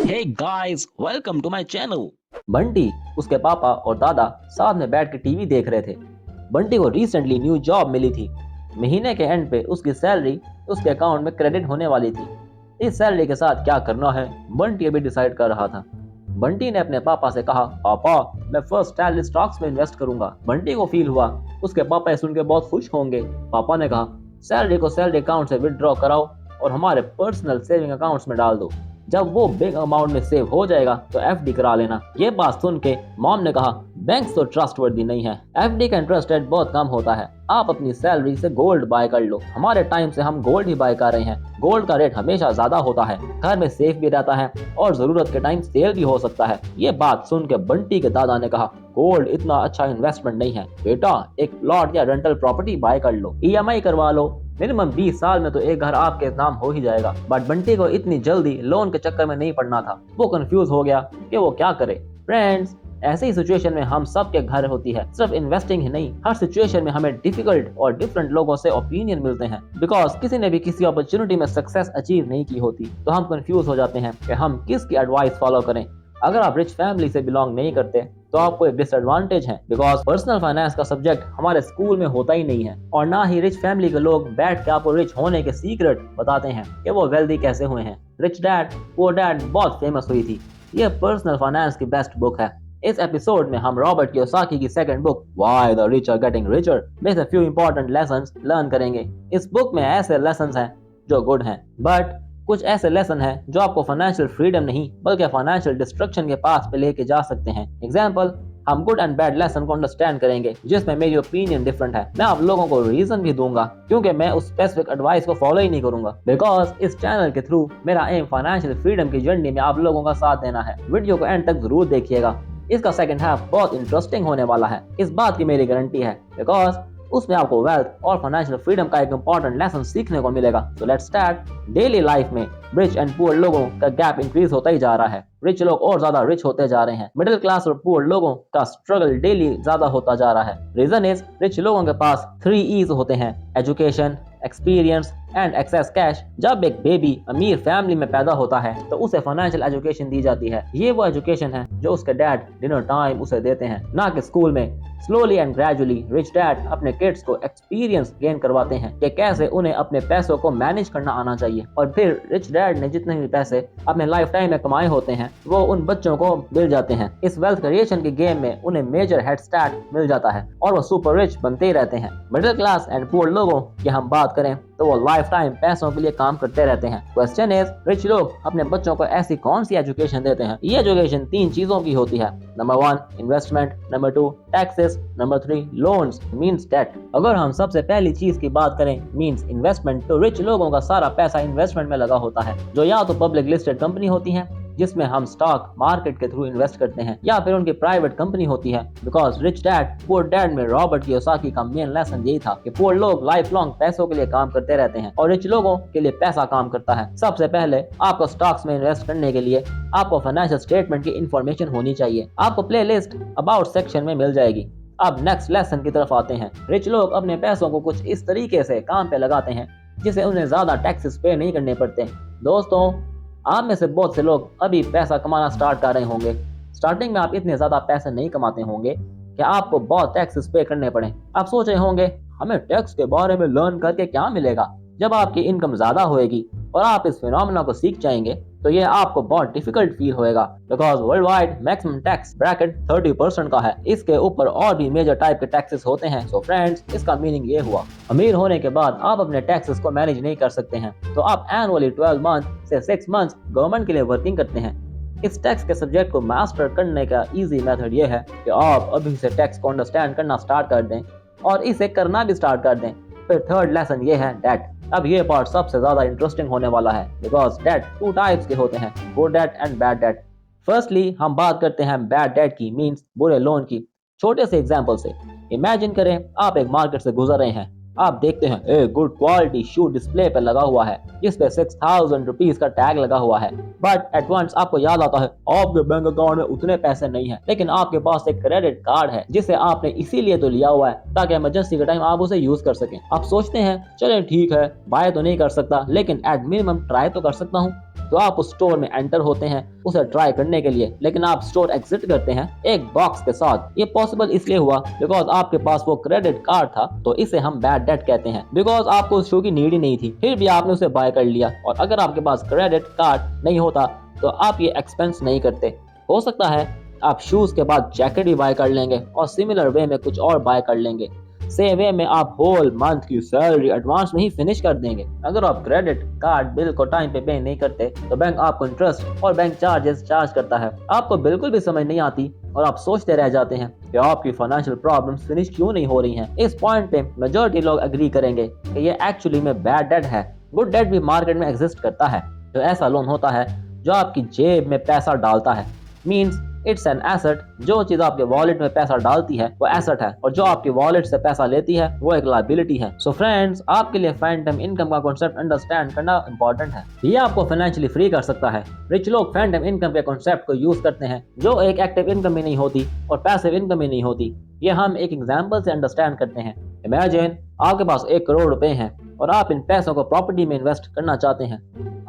Hey guys, welcome to my channel. Bunty, उसके पापा और दादा साथ में बैठ के टीवी देख रहे थे। बंटी को रिसेंटली न्यू जॉब मिली थी। महीने के एंड पे उसकी सैलरी उसके अकाउंट में क्रेडिट होने वाली थी। इस सैलरी के साथ क्या करना है, बंटी अभी डिसाइड कर रहा था। बंटी ने अपने पापा से कहा, पापा मैं फर्स्ट सैलरी स्टॉक्स में इन्वेस्ट करूंगा। बंटी को फील हुआ उसके पापा ये सुन के बहुत खुश होंगे। पापा ने कहा, सैलरी को सैलरी अकाउंट से विदड्रॉ कराओ और हमारे पर्सनल सेविंग अकाउंट्स में डाल दो। जब वो बिग अमाउंट में सेव हो जाएगा तो एफडी करा लेना। ये बात सुन के मॉम ने कहा, बैंक तो ट्रस्टवर्दी नहीं है, एफडी का इंटरेस्ट रेट बहुत कम होता है, आप अपनी सैलरी से गोल्ड बाय कर लो। हमारे टाइम से हम गोल्ड ही बाय कर रहे हैं, गोल्ड का रेट हमेशा ज्यादा होता है, घर में सेफ भी रहता है और जरूरत के टाइम सेल भी हो सकता है। ये बात सुन के बंटी के दादा ने कहा, गोल्ड इतना अच्छा इन्वेस्टमेंट नहीं है बेटा, एक प्लॉट या रेंटल प्रॉपर्टी बाय कर लो, ईएमआई करवा लो, मिनिमम 20 साल में तो एक घर आपके नाम हो ही जाएगा। बट बंटी को इतनी जल्दी लोन के चक्कर में नहीं पड़ना था। वो कंफ्यूज हो गया कि वो क्या करे। फ्रेंड्स, ऐसे ही सिचुएशन में हम सब के घर होती है। सिर्फ इन्वेस्टिंग ही नहीं, हर सिचुएशन में हमें डिफिकल्ट और डिफरेंट लोगों से ओपिनियन मिलते हैं। बिकॉज किसी ने भी किसी अपॉर्चुनिटी में सक्सेस अचीव नहीं की होती, तो हम कंफ्यूज हो जाते हैं कि हम किसकी एडवाइस फॉलो करें। अगर आप रिच फैमिली से बिलोंग नहीं करते तो आपको एक डिसएडवांटेज है, बिकॉज पर्सनल फाइनेंस का सब्जेक्ट हमारे स्कूल में होता ही नहीं है और ना ही रिच फैमिली के लोग बैठ के आपको रिच होने के सीक्रेट बताते हैं कि वो वेल्दी कैसे हुए हैं। रिच डैड पुअर डैड बहुत फेमस हुई थी। ये पर्सनल फाइनेंस की बेस्ट बुक है। इस एपिसोड में हम रॉबर्ट कियोसाकी की second book why the rich are getting richer में से फ्यू इंपॉर्टेंट लेसन्स लर्न करेंगे। इस बुक में ऐसे लेसन्स हैं जो गुड हैं, बट कुछ ऐसे लेसन हैं जो आपको फाइनेंशियल फ्रीडम नहीं बल्कि फाइनेंशियल डिस्ट्रक्शन के पास पे लेके जा सकते हैं। एग्जाम्पल, हम गुड एंड बैड लेसन को अंडरस्टैंड करेंगे जिसमें मेरी ओपिनियन डिफरेंट है। मैं आप लोगों को रीजन भी दूंगा क्योंकि मैं उस स्पेसिफिक एडवाइस को फॉलो ही नहीं करूंगा, बिकॉज इस चैनल के थ्रू मेरा एम फाइनेंशियल फ्रीडम की जर्नी में आप लोगों का साथ देना है। वीडियो को एंड तक जरूर देखिएगा, इसका सेकंड हाफ बहुत इंटरेस्टिंग होने वाला है, इस बात की मेरी गारंटी है, बिकॉज उसमें आपको वेल्थ और फाइनेंशियल फ्रीडम का एक इंपॉर्टेंट लेसन सीखने को मिलेगा। So let's start. Daily life में रिच एंड पुअर लोगों का गैप इंक्रीज होता ही जा रहा है। रिच लोग और ज्यादा रिच होते जा रहे हैं, मिडिल क्लास और पुअर लोगों का स्ट्रगल डेली ज्यादा होता जा रहा है। रीजन इज, रिच लोगों के पास 3 E's होते हैं, education, experience and access cash. जब एक बेबी अमीर फैमिली में पैदा होता है तो उसे फाइनेंशियल एजुकेशन दी जाती है। ये वो एजुकेशन है जो उसके डैड डिनर टाइम उसे देते हैं, ना कि स्कूल में। Slowly and gradually rich dad अपने किड्स को एक्सपीरियंस गेन करवाते हैं कि कैसे उन्हें अपने पैसों को मैनेज करना आना चाहिए। और फिर रिच डैड ने जितने भी पैसे अपने लाइफ टाइम में कमाए होते हैं वो उन बच्चों को मिल जाते हैं। इस वेल्थ क्रिएशन के गेम में उन्हें मेजर हेड स्टार्ट मिल जाता है और वो सुपर रिच बनते ही रहते हैं। मिडिल क्लास एंड पुअर लोगों की हम बात करें तो वो लाइफ टाइम पैसों के लिए काम करते रहते हैं। क्वेश्चन इज, रिच लोग अपने बच्चों को ऐसी कौन सी एजुकेशन देते हैं? ये एजुकेशन 3 चीजों की होती है। Number 1 investment, number 2 taxes, number 3 loans means debt. अगर हम सबसे पहली चीज की बात करें मींस इन्वेस्टमेंट, तो रिच लोगों का सारा पैसा इन्वेस्टमेंट में लगा होता है, जो या तो पब्लिक लिस्टेड कंपनी होती है जिसमें हम स्टॉक मार्केट के थ्रू इन्वेस्ट करते हैं, या फिर उनकी प्राइवेट कंपनी होती है। Because rich dad poor dad में रॉबर्ट कियोसाकी का मेन लेसन यही था कि पुअर लोग लाइफ लॉन्ग पैसों के लिए काम करते रहते हैं और रिच लोगों के लिए पैसा काम करता है। सबसे पहले आपको स्टॉक्स में इन्वेस्ट करने के लिए आपको फाइनेंशियल स्टेटमेंट की इंफॉर्मेशन होनी चाहिए। आपको प्लेलिस्ट अबाउट सेक्शन में मिल जाएगी। अब नेक्स्ट लेसन की तरफ आते हैं। रिच लोग अपने पैसों को कुछ इस तरीके से काम पे लगाते हैं जिसे उन्हें ज्यादा टैक्सेस पे नहीं करने पड़ते। दोस्तों, आप में से बहुत से लोग अभी पैसा कमाना स्टार्ट कर रहे होंगे। स्टार्टिंग में आप इतने ज्यादा पैसे नहीं कमाते होंगे कि आपको बहुत टैक्सेस पे करने पड़े। आप सोच रहे होंगे, हमें टैक्स के बारे में लर्न करके क्या मिलेगा? जब आपकी इनकम ज्यादा होएगी और आप इस फिनोमेना को सीख जाएंगे तो ये आपको बहुत डिफिकल्ट फील होएगा, because world wide maximum tax bracket 30% का है। इसके ऊपर और भी मेजर टाइप के टैक्सेस होते हैं। सो फ्रेंड्स, इसका मीनिंग ये हुआ, अमीर होने के बाद आप अपने टैक्सेस को मैनेज नहीं कर सकते हैं, तो आप एनुअली 12 मंथ से 6 मंथ गवर्नमेंट के लिए वर्किंग करते हैं। इस टैक्स के सब्जेक्ट को मास्टर करने का इजी मेथड ये है कि आप अभी से टैक्स को अंडरस्टैंड करना स्टार्ट कर दें और इसे करना भी स्टार्ट कर दें। फिर थर्ड लेसन ये है डेट। अब ये पार्ट सबसे ज्यादा इंटरेस्टिंग होने वाला है, बिकॉज डेट 2 टाइप्स के होते हैं, good debt and bad debt. Firstly हम बात करते हैं बैड डेट की, मींस बुरे लोन की। छोटे से एग्जांपल से इमेजिन करें, आप एक मार्केट से गुजर रहे हैं, आप देखते हैं एक गुड क्वालिटी शू डिस्प्ले पे लगा हुआ है जिस पे 6000 रुपीज का टैग लगा हुआ है, बट एट वंस आपको याद आता है आपके बैंक अकाउंट में उतने पैसे नहीं है, लेकिन आपके पास एक क्रेडिट कार्ड है जिसे आपने इसीलिए तो लिया हुआ है ताकि इमरजेंसी के टाइम आप उसे यूज कर सकें। आप सोचते हैं चले ठीक है, बाय तो नहीं कर सकता लेकिन एट मिनिमम ट्राई तो कर सकता हूँ। तो आप उस स्टोर में एंटर होते हैं उसे ट्राई करने के लिए, लेकिन आप स्टोर एग्जिट करते हैं एक बॉक्स के साथ। ये पॉसिबल इसलिए हुआ बिकॉज आपके पास वो क्रेडिट कार्ड था, तो इसे हम बैड डेट कहते हैं बिकॉज आपको उस शू की नीड ही नहीं थी, फिर भी आपने उसे बाय कर लिया। और अगर आपके पास क्रेडिट कार्ड नहीं होता तो आप ये एक्सपेंस नहीं करते। हो सकता है आप शूज के बाद जैकेट भी बाय कर लेंगे और सिमिलर वे में कुछ और बाय कर लेंगे। सेम वे में आप होल मंथ की सैलरी एडवांस में ही फिनिश कर देंगे। अगर आप क्रेडिट कार्ड बिल को टाइम पे पे नहीं करते तो बैंक आपको इंटरेस्ट और बैंक चार्जेस चार्ज करता है। आपको बिल्कुल भी समझ नहीं आती और आप सोचते रह जाते हैं कि आपकी फाइनेंशियल प्रॉब्लम्स फिनिश क्यों नहीं हो रही हैं। इस पॉइंट पे मेजॉरिटी लोग एग्री करेंगे कि ये एक्चुअली में बैड डेट है। गुड डेट भी मार्केट में एग्जिस्ट करता है, जो ऐसा लोन होता है जो आपकी जेब में पैसा डालता है। Means it's an asset. जो चीज आपके वॉलेट में पैसा डालती है वो एसेट है, और जो आपके वॉलेट से पैसा लेती है वो एक लायबिलिटी है। सो फ्रेंड्स, आपके लिए फैंटम इनकम का कॉन्सेप्ट अंडरस्टैंड करना इंपॉर्टेंट है। ये आपको फाइनेंशियली फ्री कर सकता है। रिच लोग फैंटम इनकम के कॉन्सेप्ट को यूज करते हैं जो एक एक्टिव इनकम भी नहीं होती और पैसिव इनकम भी नहीं होती। ये हम एक एग्जाम्पल से अंडरस्टैंड करते हैं। इमेजिन आपके पास 1 करोड़ रुपए हैं और आप इन पैसों को प्रॉपर्टी में इन्वेस्ट करना चाहते हैं।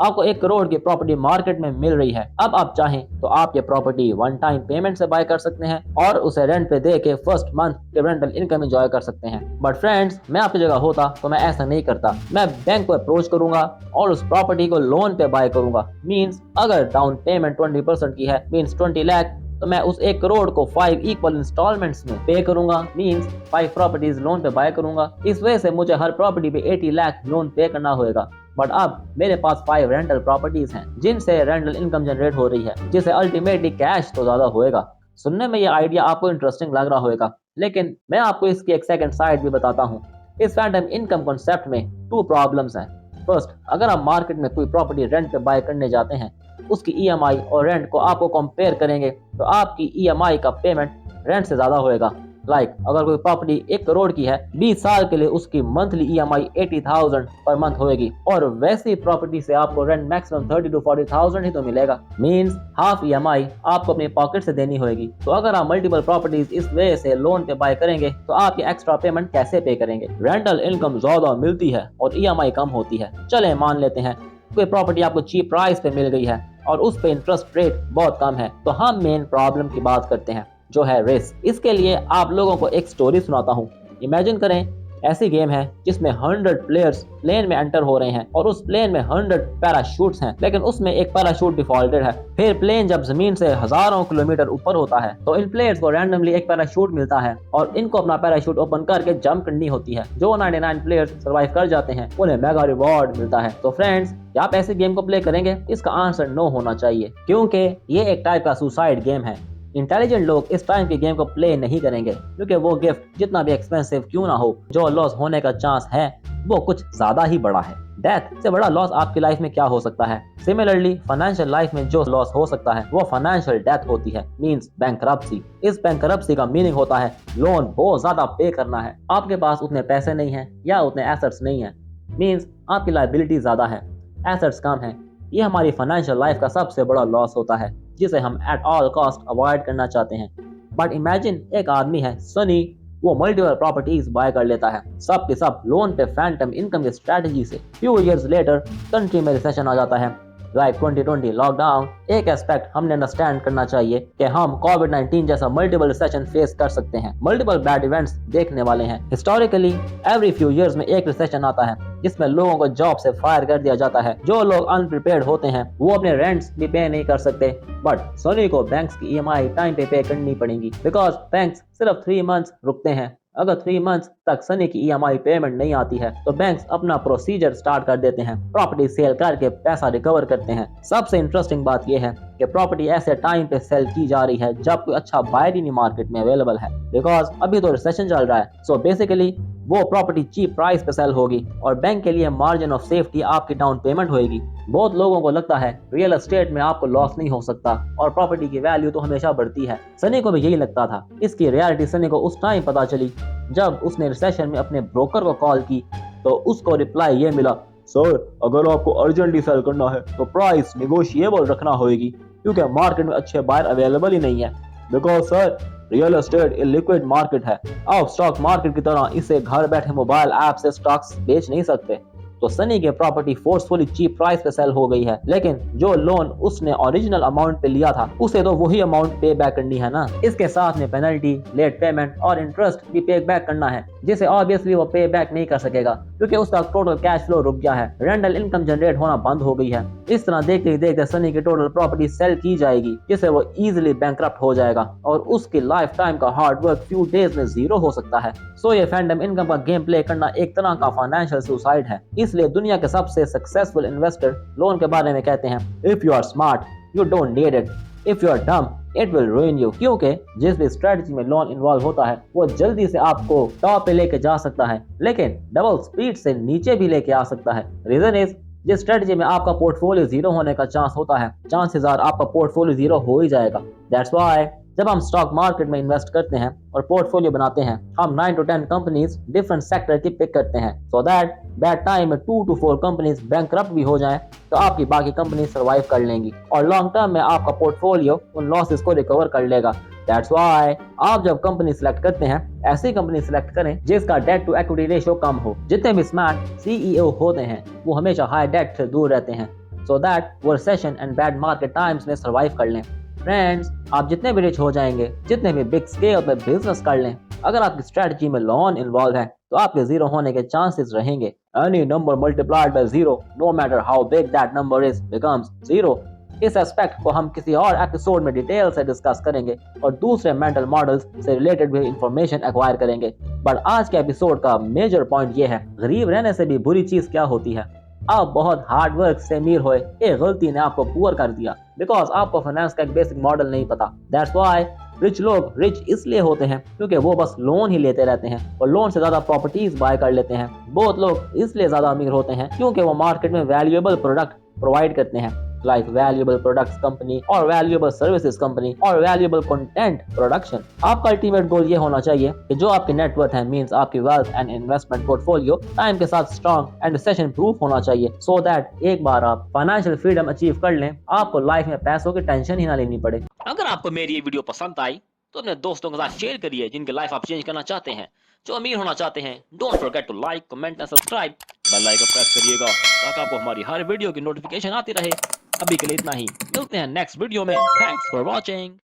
आपको 1 करोड़ की प्रॉपर्टी मार्केट में मिल रही है। अब आप चाहें तो आप ये प्रॉपर्टी वन टाइम पेमेंट से बाय कर सकते हैं और उसे रेंट पे दे के फर्स्ट मंथ के रेंटल इनकम एंजॉय कर सकते हैं। बट फ्रेंड्स, मैं आपकी जगह होता तो मैं ऐसा नहीं करता। मैं बैंक को अप्रोच करूंगा और उस प्रॉपर्टी को लोन पे बाय करूंगा। मीन्स अगर डाउन पेमेंट 20% की है, मीन्स 20 लाख, तो मैं उस 1 करोड़ को 5 इक्वल इंस्टॉलमेंट्स में पे करूंगा। मींस 5 प्रॉपर्टीज लोन पे बाय करूंगा। इस वजह से मुझे हर प्रॉपर्टी पे 80 लाख लोन पे करना होगा। बट अब मेरे पास 5 रेंटल प्रॉपर्टीज हैं जिनसे रेंटल इनकम जनरेट हो रही है, जिससे अल्टीमेटली कैश तो ज्यादा होएगा। सुनने में ये आइडिया आपको इंटरेस्टिंग लग रहा होगा, लेकिन मैं आपको इसकी एक सेकंड साइड भी बताता हूँ। इस फैंटम इनकम कॉन्सेप्ट में 2 प्रॉब्लम्स हैं। फर्स्ट, अगर आप मार्केट में कोई प्रॉपर्टी रेंट पे बाय करने जाते हैं, उसकी ईएमआई और रेंट को आपको कंपेयर करेंगे तो आपकी ईएमआई का पेमेंट रेंट से ज्यादा होएगा। अगर कोई प्रॉपर्टी 1 करोड़ की है, 20 साल के लिए उसकी मंथली ईएमआई 80,000 पर मंथ होएगी, और वैसी प्रॉपर्टी से आपको रेंट मैक्सिमम 30 to 40,000 ही तो मिलेगा। मींस हाफ ईएमआई आपको अपनी पॉकेट से देनी होगी। तो अगर आप मल्टीपल प्रॉपर्टीज इस वजह से लोन पे बाय करेंगे तो आप ये एक्स्ट्रा पेमेंट कैसे पे करेंगे? रेंटल इनकम ज्यादा मिलती है और ईएमआई कम होती है। चले मान लेते हैं कोई प्रॉपर्टी आपको चीप प्राइस पे मिल गई है और उस पे इंटरेस्ट रेट बहुत कम है। तो हम मेन प्रॉब्लम की बात करते हैं जो है रिस्क। इसके लिए आप लोगों को एक स्टोरी सुनाता हूँ। इमेजिन करें ऐसी गेम है जिसमें 100 प्लेयर्स प्लेन में एंटर हो रहे हैं और उस प्लेन में 100 पैराशूट्स हैं, लेकिन उसमें एक पैराशूट डिफॉल्टेड है। फिर प्लेन जब जमीन से हजारों किलोमीटर ऊपर होता है तो इन प्लेयर्स को रैंडमली एक पैराशूट मिलता है और इनको अपना पैराशूट ओपन करके जंप करनी होती है। जो 99 प्लेयर्स सर्वाइव कर जाते हैं उन्हें मेगा रिवॉर्ड मिलता है। तो फ्रेंड्स, क्या आप ऐसे गेम को प्ले करेंगे? इसका आंसर नो होना चाहिए, क्योंकि ये एक टाइप का सुसाइड गेम है। इंटेलिजेंट लोग इस टाइम के गेम को प्ले नहीं करेंगे, क्योंकि वो गिफ्ट जितना भी एक्सपेंसिव क्यों ना हो, जो लॉस होने का चांस है वो कुछ ज्यादा ही बड़ा है। डेथ से बड़ा लॉस आपकी लाइफ में क्या हो सकता है? सिमिलरली फाइनेंशियल लाइफ में जो लॉस हो सकता है वो फाइनेंशियल डेथ होती है, मींस बैंकरप्सी। इस बैंकरप्सी का मीनिंग होता है लोन बहुत ज्यादा पे करना है। आपके पास उतने पैसे नहीं है या उतने एसेट्स नहीं है, मींस आपकी लायबिलिटी ज्यादा है, एसेट्स कम है। ये हमारी फाइनेंशियल लाइफ का सबसे बड़ा लॉस होता है जिसे हम एट ऑल कॉस्ट अवॉइड करना चाहते हैं। बट इमेजिन एक आदमी है सनी, वो मल्टीपल प्रॉपर्टीज बाय कर लेता है, सब के सब लोन पे फैंटम इनकम की स्ट्रेटजी से। फ्यू इयर्स लेटर कंट्री में रिसेशन आ जाता है, लाइक 2020 लॉकडाउन। एक एस्पेक्ट हमने अंडरस्टैंड करना चाहिए कि हम कोविड-19 जैसा मल्टीपल रिसेशन फेस कर सकते हैं। मल्टीपल बैड इवेंट्स देखने वाले हैं। हिस्टोरिकली एवरी फ्यू इयर्स में एक रिसेशन आता है जिसमें लोगों को जॉब से फायर कर दिया जाता है। जो लोग अनप्रिपेयर्ड होते हैं वो अपने रेंट्स भी पे नहीं कर सकते। बट सोनी को बैंक्स की ईएमआई टाइम पे करनी पड़ेगी, बिकॉज बैंक्स सिर्फ 3 मंथ्स रुकते हैं। अगर 3 मंथ्स तक सनी की ईएमआई पेमेंट नहीं आती है तो बैंक्स अपना प्रोसीजर स्टार्ट कर देते हैं, प्रॉपर्टी सेल करके पैसा रिकवर करते हैं। सबसे इंटरेस्टिंग बात यह है कि प्रॉपर्टी ऐसे टाइम पे सेल की जा रही है जब कोई अच्छा बायर ही नहीं मार्केट में अवेलेबल है, बिकॉज अभी तो रिसेशन चल रहा है। सो बेसिकली वो प्रॉपर्टी चीप प्राइस पे सेल होगी और बैंक के लिए मार्जिन ऑफ सेफ्टी आपकी डाउन पेमेंट होगी। बहुत लोगों को लगता है रियल एस्टेट में आपको लॉस नहीं हो सकता और प्रॉपर्टी की वैल्यू तो हमेशा बढ़ती है। सनी को भी यही लगता था। इसकी रियलिटी सनी को उस टाइम पता चली जब उसने रिसेशन में अपने ब्रोकर को कॉल की तो उसको रिप्लाई ये मिला, सर अगर आपको अर्जेंटली सेल करना है तो प्राइस निगोशिएबल रखना होगी क्योंकि मार्केट में अच्छे बायर अवेलेबल ही नहीं है। बिकॉज सर रियल एस्टेट एक लिक्विड मार्केट है, आप स्टॉक मार्केट की तरह इसे घर बैठे मोबाइल ऐप से स्टॉक्स बेच नहीं सकते। तो सनी की प्रॉपर्टी फोर्सफुली चीप प्राइस पे सेल हो गई है, लेकिन जो लोन उसने ओरिजिनल अमाउंट पे लिया था उसे तो वही अमाउंट पे बैक करनी है ना। इसके साथ में पेनल्टी, लेट पेमेंट और इंटरेस्ट भी पे बैक करना है, जिसे ऑब्वियसली वो पे बैक नहीं कर सकेगा क्योंकि उसका टोटल कैश फ्लो रुक गया है, रेंटल इनकम जनरेट होना बंद हो गई है। इस तरह देखते ही देखते सनी की टोटल प्रॉपर्टी सेल की जाएगी, जिससे वो इजीली बैंकरप्ट हो जाएगा और उसकी लाइफ टाइम का हार्ड वर्क फ्यू डेज में जीरो हो सकता है। सो ये फैंडम इनकम का गेम प्ले करना एक तरह का फाइनेंशियल सुसाइड है। इसलिए दुनिया के सबसे सक्सेसफुल इन्वेस्टर लोन के बारे में कहते हैं, if you are smart you don't need it, if you are dumb it will ruin you. क्योंकि जिस भी स्ट्रेटजी में लोन इन्वॉल्व होता है वो जल्दी से आपको टॉप पे लेके जा सकता है, लेकिन डबल स्पीड से नीचे भी लेके आ सकता है। रीजन इज जिस स्ट्रेटजी में आपका पोर्टफोलियो जीरो होने का चांस होता है, चांसेस आर आपका पोर्टफोलियो जीरो हो ही जाएगा। दैट्स व्हाई जब हम स्टॉक मार्केट में इन्वेस्ट करते हैं और पोर्टफोलियो बनाते हैं, हम 9 to 10 कंपनीज डिफरेंट सेक्टर की पिक करते हैं सो दैट बैड टाइम में 2 to 4 कंपनीज बैंकरप्ट भी हो जाएं तो आपकी बाकी कंपनी सर्वाइव कर लेंगी और लॉन्ग टर्म में आपका पोर्टफोलियो उन लॉसेस को रिकवर कर लेगा। दैट्स व्हाई आप जब कंपनी सिलेक्ट करते हैं ऐसी कंपनी सिलेक्ट करें जिसका डेट टू इक्विटी रेशियो कम हो। जितने भी स्मार्ट सीईओ होते हैं वो हमेशा हाई डेट से दूर रहते हैं सो दैट वो recession and bad market times में सर्वाइव कर लें। फ्रेंड्स, आप जितने भी रिच हो जाएंगे, जितने भी बिग स्केल पे बिजनेस कर लें, अगर आपकी स्ट्रेटजी में लोन इन्वॉल्व है तो आपके जीरो होने के चांसेस रहेंगे। Any number multiplied by zero, no matter how big that number is, becomes zero. इस एस्पेक्ट को हम किसी और एपिसोड में डिटेल से डिस्कस करेंगे और दूसरे मेंटल मॉडल्स से रिलेटेड भी इंफॉर्मेशन एक्वायर करेंगे। बट आज के एपिसोड का मेजर पॉइंट ये है, गरीब रहने से भी बुरी चीज क्या होती है। आप बहुत हार्ड वर्क से अमीर हुए, एक गलती ने आपको पुअर कर दिया बिकॉज आपको फाइनेंस का एक बेसिक मॉडल नहीं पता। दैट्स व्हाई रिच लोग रिच इसलिए होते हैं क्योंकि वो बस लोन ही लेते रहते हैं और लोन से ज्यादा प्रॉपर्टीज बाय कर लेते हैं। बहुत लोग इसलिए ज्यादा अमीर होते हैं क्योंकि वो मार्केट में वैल्यूएबल प्रोडक्ट प्रोवाइड करते हैं, लाइक वैल्यूएबल प्रोडक्ट्स कंपनी और वैल्यूएबल सर्विसेज कंपनी और वैल्यूएबल कंटेंट प्रोडक्शन। आपका अल्टीमेट गोल ये होना चाहिए कि जो आपकी नेटवर्थ है, मींस आपकी wealth and investment portfolio time के साथ स्ट्रांग एंड रिसेशन प्रूफ होना चाहिए सो दैट एक बार आप फाइनेंशियल फ्रीडम अचीव कर लें, आपको लाइफ में पैसों की टेंशन ही ना लेनी पड़े। अगर आपको मेरी ये वीडियो पसंद आई तो अपने दोस्तों के साथ शेयर करिए जिनकी लाइफ आप चेंज करना चाहते हैं, जो अमीर होना चाहते हैं। Don't forget to like, comment and subscribe. Bell icon press करिएगा ताकि आपको हमारी हर वीडियो की नोटिफिकेशन आती रहे। अभी के लिए इतना ही, मिलते हैं नेक्स्ट वीडियो में। Thanks for watching.